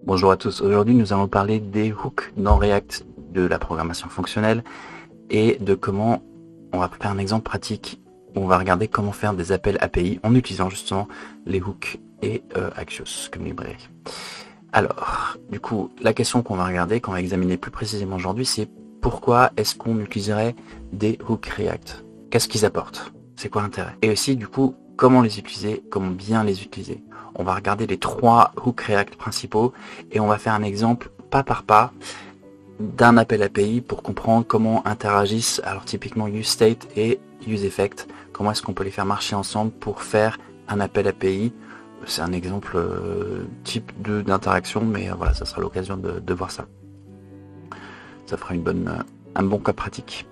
Bonjour à tous, aujourd'hui nous allons parler des hooks dans React, de la programmation fonctionnelle et de comment on va faire un exemple pratique où on va regarder comment faire des appels API en utilisant justement les hooks et Axios comme librairie. Alors, du coup, la question qu'on va regarder, qu'on va examiner plus précisément aujourd'hui, c'est pourquoi est-ce qu'on utiliserait des hooks React? Qu'est-ce qu'ils apportent? C'est quoi l'intérêt? Et aussi, du coup, comment les utiliser, comment bien les utiliser. On va regarder les 3 hooks React principaux et on va faire un exemple pas par pas d'un appel API pour comprendre comment interagissent, alors typiquement useState et useEffect, comment est-ce qu'on peut les faire marcher ensemble pour faire un appel API. C'est un exemple type d'interaction, mais voilà, ça sera l'occasion de voir ça. Ça fera un bon cas pratique.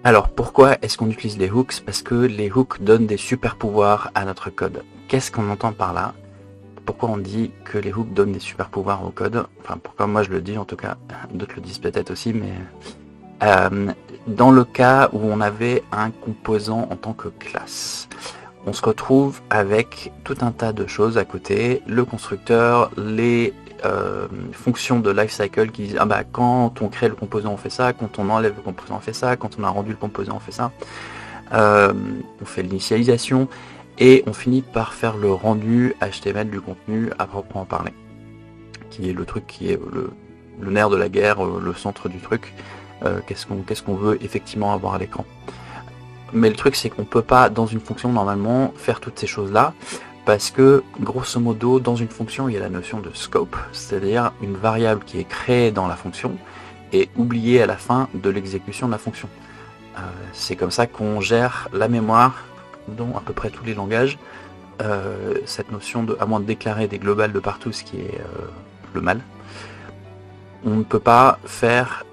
Alors, pourquoi est-ce qu'on utilise les hooks? Parce que les hooks donnent des super pouvoirs à notre code. Qu'est-ce qu'on entend par là? Pourquoi on dit que les hooks donnent des super pouvoirs au code? Enfin, pourquoi moi je le dis en tout cas, d'autres le disent peut-être aussi, mais dans le cas où on avait un composant en tant que classe, on se retrouve avec tout un tas de choses à côté, le constructeur, les fonctions de lifecycle qui disent ah bah quand on crée le composant on fait ça, quand on enlève le composant on fait ça, quand on a rendu le composant on fait ça, on fait l'initialisation et on finit par faire le rendu HTML du contenu à proprement parler, qui est le truc qui est le nerf de la guerre, le centre du truc. Qu'est-ce qu'on veut effectivement avoir à l'écran. Mais le truc c'est qu'on peut pas dans une fonction normalement faire toutes ces choses là parce que grosso modo dans une fonction il y a la notion de scope, c'est-à-dire une variable qui est créée dans la fonction et oubliée à la fin de l'exécution de la fonction. C'est comme ça qu'on gère la mémoire dans à peu près tous les langages. Cette notion de, à moins de déclarer des globales de partout, ce qui est le mal, on ne peut pas faire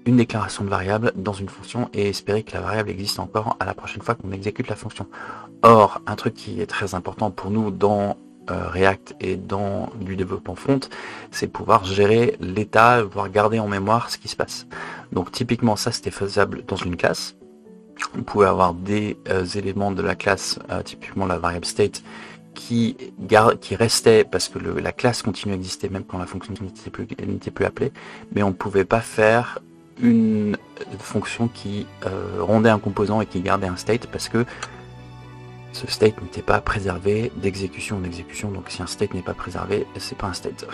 une déclaration de variable dans une fonction et espérer que la variable existe encore à la prochaine fois qu'on exécute la fonction. Or, un truc qui est très important pour nous dans React et dans du développement front, c'est pouvoir gérer l'état, pouvoir garder en mémoire ce qui se passe. Donc typiquement ça c'était faisable dans une classe. On pouvait avoir des éléments de la classe, typiquement la variable state, qui restait parce que la classe continue à exister même quand la fonction n'était plus appelée, mais on ne pouvait pas faire une fonction qui rendait un composant et qui gardait un state parce que ce state n'était pas préservé d'exécution donc si un state n'est pas préservé, c'est pas un state.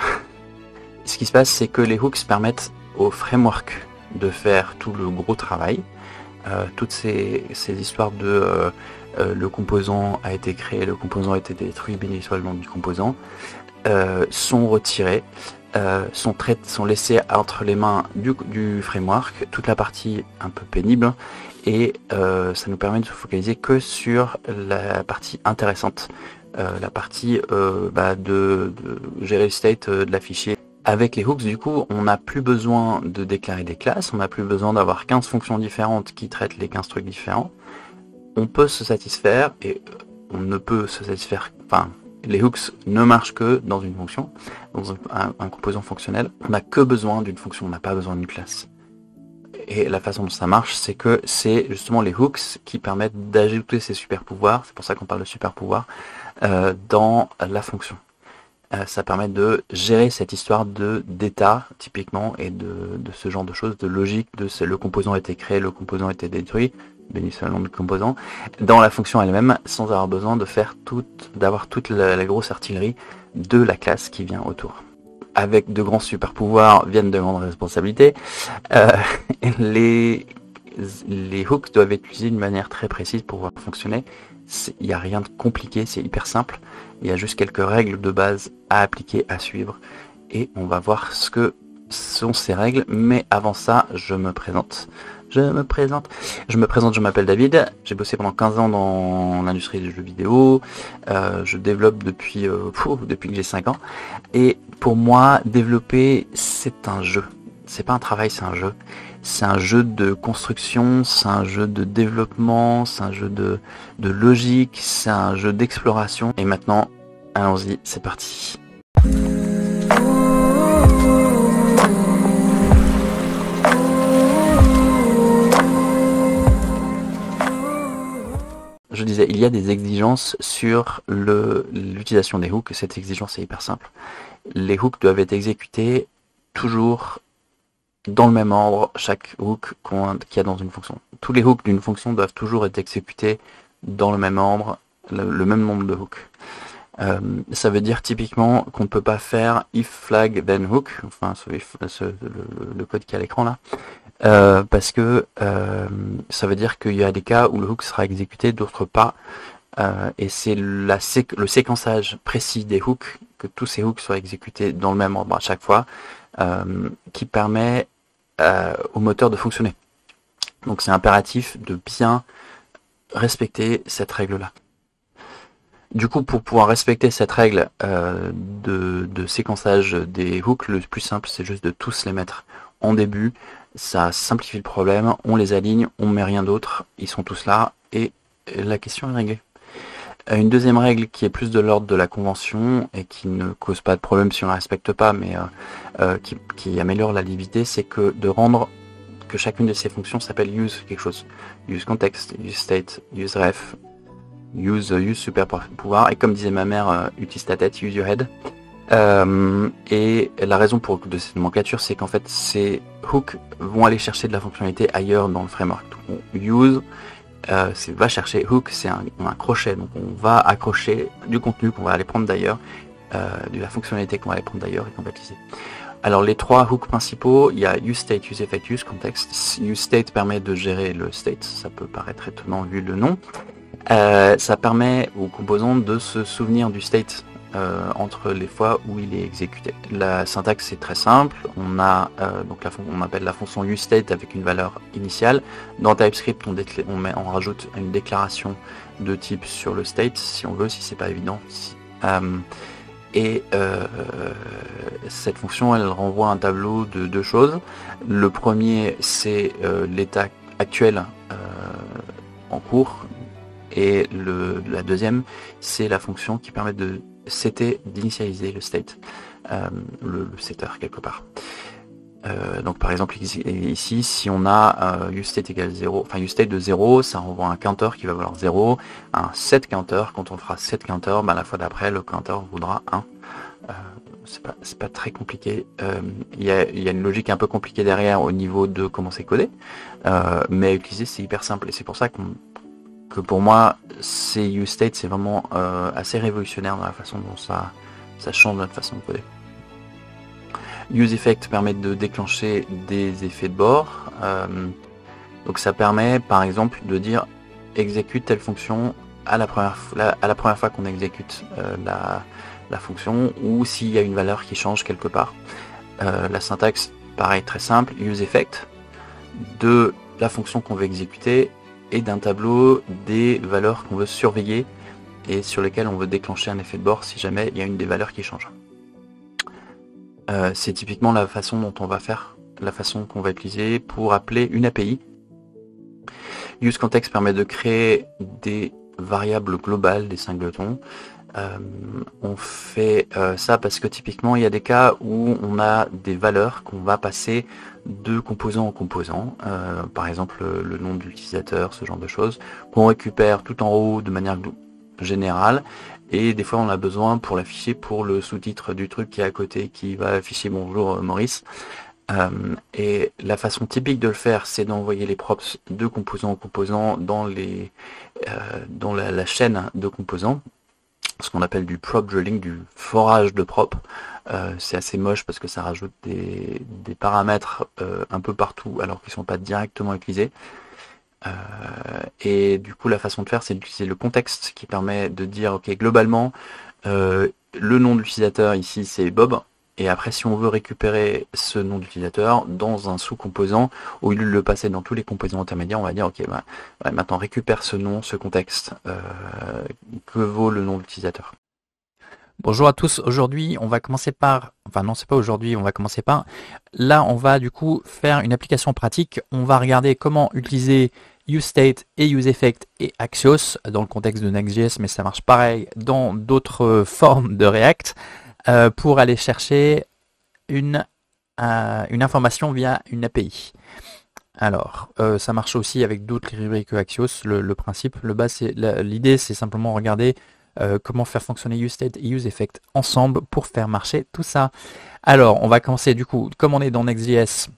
Ce qui se passe, c'est que les hooks permettent au framework de faire tout le gros travail. Toutes ces histoires de le composant a été créé, le composant a été détruit, bénéficiez le nom du composant, sont retirés, sont laissés entre les mains du framework, toute la partie un peu pénible, et ça nous permet de se focaliser que sur la partie intéressante, la partie de gérer le state de la fichier. Avec les hooks, du coup, on n'a plus besoin de déclarer des classes, on n'a plus besoin d'avoir 15 fonctions différentes qui traitent les 15 trucs différents. On peut se satisfaire, et on ne peut se satisfaire, enfin, les hooks ne marchent que dans une fonction, dans un composant fonctionnel. On n'a que besoin d'une fonction, on n'a pas besoin d'une classe. Et la façon dont ça marche, c'est que c'est justement les hooks qui permettent d'ajouter ces super pouvoirs, c'est pour ça qu'on parle de super pouvoirs, dans la fonction. Ça permet de gérer cette histoire d'état typiquement et de ce genre de choses, de logique, le composant a été créé, le composant a été détruit, bénéficiez le nom du composant, dans la fonction elle-même, sans avoir besoin d'avoir toute la grosse artillerie de la classe qui vient autour. Avec de grands super pouvoirs viennent de grandes responsabilités. Les hooks doivent être utilisés d'une manière très précise pour pouvoir fonctionner. Il n'y a rien de compliqué, c'est hyper simple. Il y a juste quelques règles de base à appliquer, à suivre. Et on va voir ce que sont ces règles. Mais avant ça, je me présente, je m'appelle David. J'ai bossé pendant 15 ans dans l'industrie des jeux vidéo. Je développe depuis que j'ai 5 ans. Et pour moi, développer, c'est un jeu. C'est pas un travail, c'est un jeu. C'est un jeu de construction, c'est un jeu de développement, c'est un jeu de logique, c'est un jeu d'exploration. Et maintenant, allons-y, c'est parti. je disais, il y a des exigences sur l'utilisation des hooks. Cette exigence est hyper simple. Les hooks doivent être exécutés toujours dans le même ordre, chaque hook qu'il y a dans une fonction. Tous les hooks d'une fonction doivent toujours être exécutés dans le même ordre, le même nombre de hooks. Ça veut dire typiquement qu'on ne peut pas faire if flag then hook, enfin le code qui est à l'écran là, parce que ça veut dire qu'il y a des cas où le hook sera exécuté, d'autres pas, et c'est le séquençage précis des hooks, que tous ces hooks soient exécutés dans le même ordre à chaque fois, qui permet au moteur de fonctionner. Donc c'est impératif de bien respecter cette règle-là. Du coup, pour pouvoir respecter cette règle de séquençage des hooks, le plus simple, c'est juste de tous les mettre en début. Ça simplifie le problème, on les aligne, on met rien d'autre, ils sont tous là, et la question est réglée. Une deuxième règle qui est plus de l'ordre de la convention, et qui ne cause pas de problème si on ne la respecte pas, mais qui améliore la lisibilité, c'est que de rendre que chacune de ces fonctions s'appelle use quelque chose. Use context, use state, use ref, use super pouvoir, et comme disait ma mère, utilise ta tête, use your head. Et la raison de cette nomenclature, c'est qu'en fait ces hooks vont aller chercher de la fonctionnalité ailleurs dans le framework. Donc, use va chercher, hook c'est un crochet, donc on va accrocher du contenu qu'on va aller prendre d'ailleurs, de la fonctionnalité qu'on va aller prendre d'ailleurs et qu'on va utiliser. Alors les trois hooks principaux, il y a useState, useEffect, useContext. useState permet de gérer le state, ça peut paraître étonnant vu le nom. Ça permet aux composants de se souvenir du state entre les fois où il est exécuté. La syntaxe est très simple, on a on appelle la fonction useState avec une valeur initiale. Dans TypeScript, on rajoute une déclaration de type sur le state si on veut, si c'est pas évident. Cette fonction, elle renvoie un tableau de deux choses. Le premier, c'est l'état actuel en cours, et la deuxième, c'est la fonction qui permet de d'initialiser le state, le setter quelque part. Donc par exemple ici, si on a useState égale 0, enfin useState de 0, ça renvoie un counter qui va valoir 0, un set counter, quand on fera set counter, la fois d'après le counter vaudra 1. C'est pas très compliqué, il y a une logique un peu compliquée derrière au niveau de comment c'est codé, mais à utiliser c'est hyper simple, et c'est pour ça que pour moi ces useState c'est vraiment assez révolutionnaire dans la façon dont ça change notre façon de coder. useEffect permet de déclencher des effets de bord, donc ça permet par exemple de dire exécute telle fonction à la première fois qu'on exécute la fonction, ou s'il y a une valeur qui change quelque part. La syntaxe pareil, très simple, useEffect de la fonction qu'on veut exécuter et d'un tableau des valeurs qu'on veut surveiller et sur lesquelles on veut déclencher un effet de bord si jamais il y a une des valeurs qui change. C'est typiquement la façon dont on va faire, la façon qu'on va utiliser pour appeler une API. useContext permet de créer des variables globales, des singletons. On fait ça parce que typiquement il y a des cas où on a des valeurs qu'on va passer de composant en composant, par exemple le nom de l'utilisateur, ce genre de choses, qu'on récupère tout en haut de manière générale, et des fois on a besoin pour l'afficher pour le sous-titre du truc qui est à côté qui va afficher bonjour Maurice. Et la façon typique de le faire, c'est d'envoyer les props de composant en composant dans la chaîne de composants, ce qu'on appelle du prop drilling, du forage de prop. C'est assez moche parce que ça rajoute des paramètres un peu partout alors qu'ils ne sont pas directement utilisés. Et du coup la façon de faire, c'est d'utiliser le contexte qui permet de dire ok, globalement le nom de l'utilisateur ici c'est Bob, et après si on veut récupérer ce nom d'utilisateur dans un sous-composant, au lieu de le passer dans tous les composants intermédiaires, on va dire ok, maintenant récupère ce nom, ce contexte, que vaut le nom de l'utilisateur. Bonjour à tous, aujourd'hui on va commencer par, enfin non c'est pas aujourd'hui, on va commencer par, là on va du coup faire une application pratique, on va regarder comment utiliser useState et useEffect et Axios dans le contexte de Next.js, mais ça marche pareil dans d'autres formes de React, pour aller chercher une information via une API. Alors, ça marche aussi avec d'autres librairies que Axios. Le principe, l'idée, c'est simplement regarder comment faire fonctionner useState et useEffect ensemble pour faire marcher tout ça. Alors, on va commencer du coup, comme on est dans Next.js,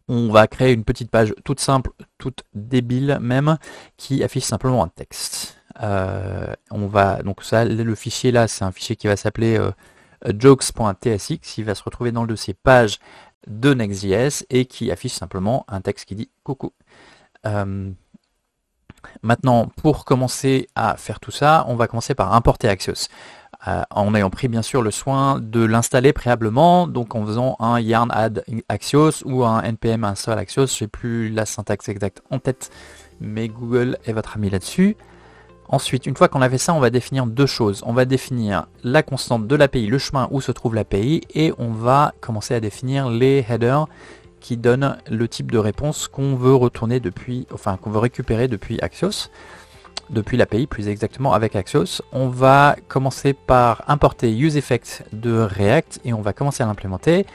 on va créer une petite page toute simple, toute débile même, qui affiche simplement un texte. Donc ça, le fichier là, c'est un fichier qui va s'appeler jokes.tsx, qui va se retrouver dans le dossier page de Next.js et qui affiche simplement un texte qui dit coucou. Maintenant, pour commencer à faire tout ça, on va commencer par importer Axios. En ayant pris bien sûr le soin de l'installer préalablement, donc en faisant un yarn add Axios ou un npm install Axios, je n'ai plus la syntaxe exacte en tête, mais Google est votre ami là-dessus. Ensuite, une fois qu'on a fait ça, on va définir deux choses. On va définir la constante de l'API, le chemin où se trouve l'API, et on va commencer à définir les headers qui donnent le type de réponse qu'on veut retourner qu'on veut récupérer depuis Axios, depuis l'API plus exactement avec Axios. On va commencer par importer useEffect de React et on va commencer à l'implémenter.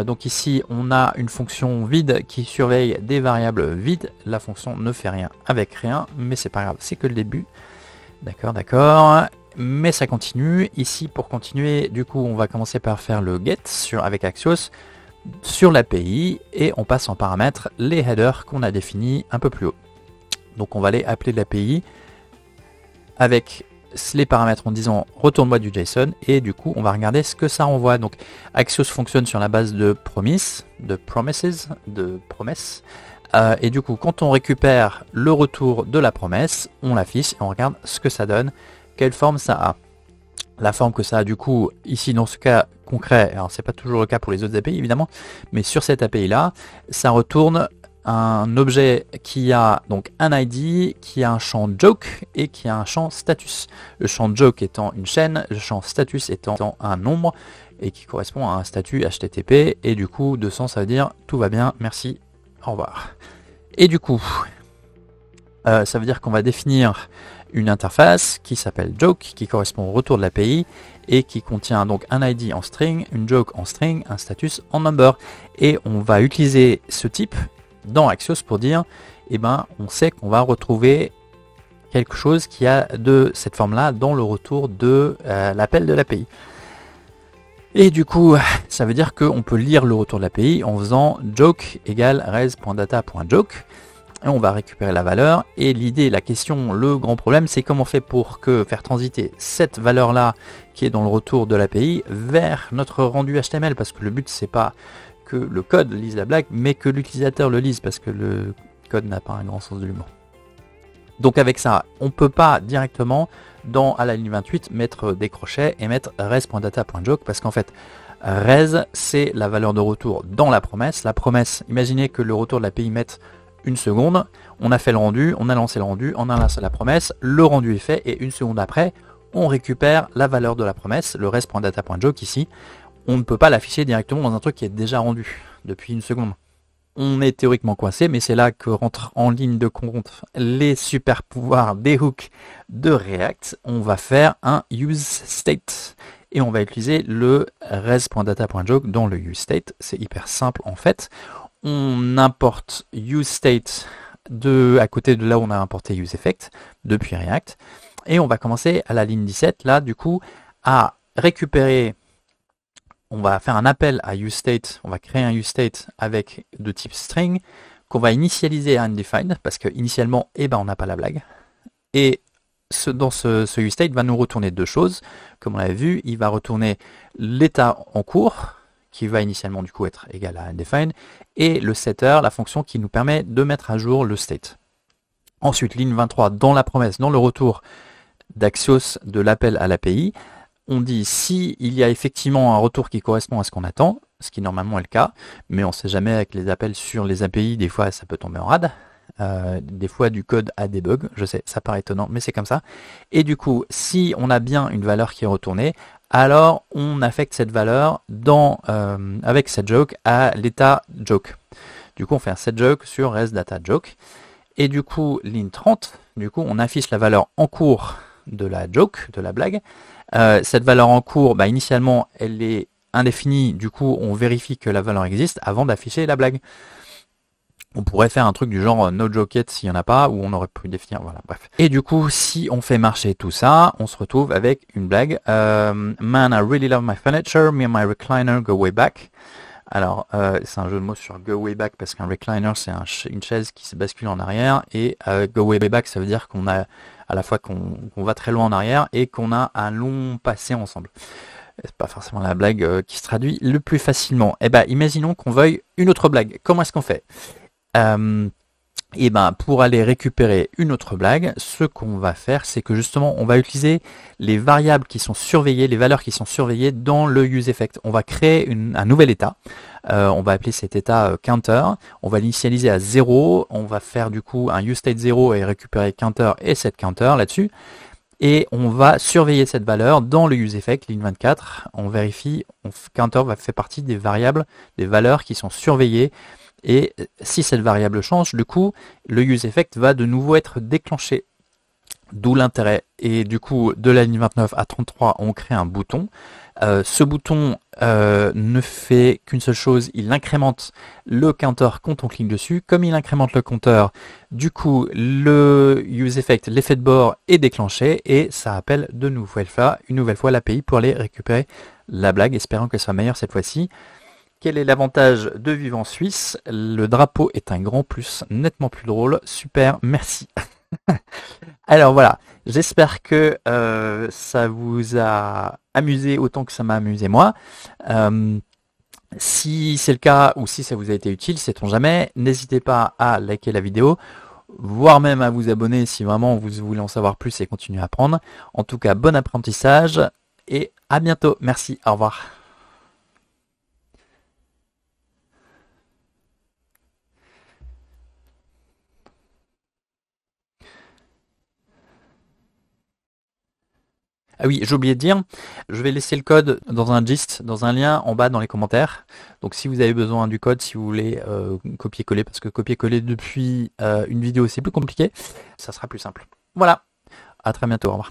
Donc ici on a une fonction vide qui surveille des variables vides. La fonction ne fait rien avec rien, mais c'est pas grave, c'est que le début. D'accord. Mais ça continue. Ici pour continuer, du coup on va commencer par faire le get avec Axios sur l'API et on passe en paramètres les headers qu'on a définis un peu plus haut. Donc on va aller appeler l'API avec les paramètres en disant retourne-moi du JSON et du coup on va regarder ce que ça renvoie. Donc Axios fonctionne sur la base de promesses, et du coup quand on récupère le retour de la promesse, on l'affiche et on regarde ce que ça donne, quelle forme ça a. La forme que ça a du coup ici dans ce cas concret, alors c'est pas toujours le cas pour les autres API évidemment, mais sur cette API là, ça retourne un objet qui a donc un ID, qui a un champ joke et qui a un champ status. Le champ joke étant une chaîne, le champ status étant un nombre et qui correspond à un statut HTTP et du coup 200 ça veut dire tout va bien, merci, au revoir. Et du coup ça veut dire qu'on va définir une interface qui s'appelle joke, qui correspond au retour de l'API et qui contient donc un ID en string, une joke en string, un status en number. Et on va utiliser ce type dans Axios pour dire, on sait qu'on va retrouver quelque chose qui a de cette forme-là dans le retour de l'appel de l'API. Et du coup, ça veut dire qu'on peut lire le retour de l'API en faisant joke égale res.data.joke. Et on va récupérer la valeur. Et l'idée, la question, le grand problème, c'est comment on fait pour faire transiter cette valeur-là qui est dans le retour de l'API vers notre rendu HTML. Parce que le but, c'est pas que le code lise la blague, mais que l'utilisateur le lise, parce que le code n'a pas un grand sens de l'humour. Donc avec ça, on ne peut pas directement, à la ligne 28, mettre des crochets et mettre res.data.joke, parce qu'en fait, res, c'est la valeur de retour dans la promesse. La promesse, imaginez que le retour de l'API mette une seconde, on a fait le rendu, on a lancé le rendu, on a lancé la promesse, le rendu est fait, et une seconde après, on récupère la valeur de la promesse, le res.data.joke ici. On ne peut pas l'afficher directement dans un truc qui est déjà rendu depuis une seconde. On est théoriquement coincé, mais c'est là que rentrent en ligne de compte les super pouvoirs des hooks de React. On va faire un useState et on va utiliser le res.data.joke dans le useState. C'est hyper simple en fait. On importe useState à côté de là où on a importé useEffect depuis React. Et on va commencer à la ligne 17, là du coup, à récupérer. On va faire un appel à useState, on va créer un useState avec de type string qu'on va initialiser à undefined parce que initialement, on n'a pas la blague. Et dans ce useState va nous retourner deux choses. Comme on l'avait vu, il va retourner l'état en cours qui va initialement du coup être égal à undefined et le setter, la fonction qui nous permet de mettre à jour le state. Ensuite, ligne 23, dans la promesse, dans le retour d'Axios de l'appel à l'API, on dit si il y a effectivement un retour qui correspond à ce qu'on attend, ce qui normalement est le cas, mais on ne sait jamais avec les appels sur les API, des fois ça peut tomber en rade, des fois du code a des bugs, je sais, ça paraît étonnant, mais c'est comme ça. Et du coup, si on a bien une valeur qui est retournée, alors on affecte cette valeur avec cette joke à l'état joke. Du coup, on fait un setJoke sur resDataJoke. Et du coup, ligne 30, du coup, on affiche la valeur en cours de la joke, de la blague. Cette valeur en cours, initialement, elle est indéfinie. Du coup, on vérifie que la valeur existe avant d'afficher la blague. On pourrait faire un truc du genre no joke it s'il n'y en a pas, ou on aurait pu définir, voilà, bref. Et du coup, si on fait marcher tout ça, on se retrouve avec une blague. Man, I really love my furniture, me and my recliner go way back. Alors, c'est un jeu de mots sur go way back, parce qu'un recliner, c'est une chaise qui se bascule en arrière, et go way back, ça veut dire qu'on a à la fois qu'on va très loin en arrière, et qu'on a un long passé ensemble. C'est pas forcément la blague qui se traduit le plus facilement. Eh ben, imaginons qu'on veuille une autre blague. Comment est-ce qu'on fait? Et ben pour aller récupérer une autre blague, ce qu'on va faire, c'est que justement on va utiliser les variables qui sont surveillées, les valeurs qui sont surveillées dans le useEffect. On va créer un nouvel état. On va appeler cet état counter. On va l'initialiser à 0. On va faire du coup un useState 0 et récupérer counter et set counter là-dessus. Et on va surveiller cette valeur dans le useEffect, ligne 24. On vérifie, counter va faire partie des variables, des valeurs qui sont surveillées. Et si cette variable change, du coup, le useEffect va de nouveau être déclenché. D'où l'intérêt. Et du coup, de la ligne 29 à 33, on crée un bouton. Ce bouton ne fait qu'une seule chose, il incrémente le counter quand on clique dessus. Comme il incrémente le compteur, du coup, le useEffect, l'effet de bord est déclenché et ça appelle une nouvelle fois l'API pour aller récupérer la blague, espérant qu'elle soit meilleure cette fois-ci. Quel est l'avantage de vivre en Suisse? Le drapeau est un grand plus, nettement plus drôle. Super, merci. Alors voilà, j'espère que ça vous a amusé autant que ça m'a amusé moi. Si c'est le cas ou si ça vous a été utile, sait-on jamais, n'hésitez pas à liker la vidéo, voire même à vous abonner si vraiment vous voulez en savoir plus et continuer à apprendre. En tout cas, bon apprentissage et à bientôt. Merci, au revoir. Ah oui, j'ai oublié de dire, je vais laisser le code dans un gist, dans un lien en bas dans les commentaires. Donc si vous avez besoin du code, si vous voulez copier-coller, parce que copier-coller depuis une vidéo c'est plus compliqué, ça sera plus simple. Voilà, à très bientôt, au revoir.